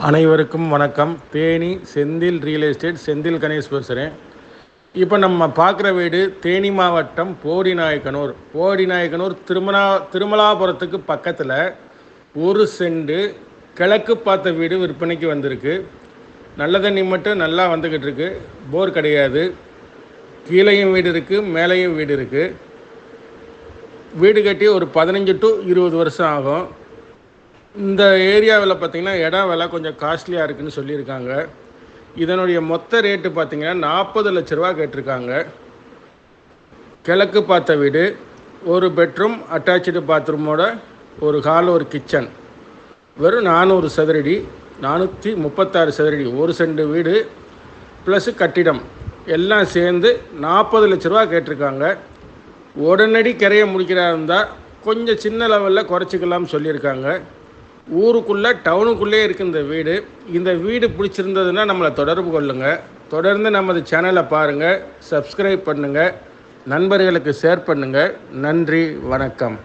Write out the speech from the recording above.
அனைவருக்கும் வணக்கம். Theni Senthil real estate, Senthil Ganesh பேசுகிறேன். இப்போ நம்ம பார்க்குற வீடு தேனி மாவட்டம் போடிநாயக்கனூர். திருமலாபுரத்துக்கு பக்கத்தில் ஒரு செண்டு கிழக்கு பார்த்த வீடு விற்பனைக்கு வந்திருக்கு. நல்ல தண்ணி மட்டும் நல்லா வந்துக்கிட்டு இருக்கு. போர் கிடையாது. கீழேயும் வீடு இருக்குது, மேலேயும் வீடு இருக்குது. வீடு கட்டி ஒரு 15 to 20 வருஷம் ஆகும். இந்த ஏரியாவில் பார்த்திங்கன்னா இடம் விலை கொஞ்சம் காஸ்ட்லியாக இருக்குதுன்னு சொல்லியிருக்காங்க. இதனுடைய மொத்த ரேட்டு பார்த்திங்கன்னா 40 லட்ச ரூபா கேட்டிருக்காங்க. கிழக்கு பார்த்த வீடு, ஒரு பெட்ரூம், அட்டாச்சு பாத்ரூமோட ஒரு ஹால், ஒரு கிச்சன். வெறும் 400 சதுரடி, 436 சதுரடி, ஒரு செண்டு வீடு ப்ளஸ் கட்டிடம் எல்லாம் சேர்ந்து 40 லட்ச ரூபா கேட்டிருக்காங்க. உடனடி கரையை முடிக்கிறா இருந்தால் கொஞ்சம் சின்ன லெவலில் குறைச்சிக்கலாம்னு சொல்லியிருக்காங்க. ஊருக்குள்ளே டவுனுக்குள்ளே இருக்குது இந்த வீடு. இந்த வீடு பிடிச்சிருந்ததுன்னா நம்மளை தொடர்பு கொள்ளுங்கள். தொடர்ந்து நமது சேனலை பாருங்கள், சப்ஸ்கிரைப் பண்ணுங்கள், நண்பர்களுக்கு ஷேர் பண்ணுங்கள். நன்றி, வணக்கம்.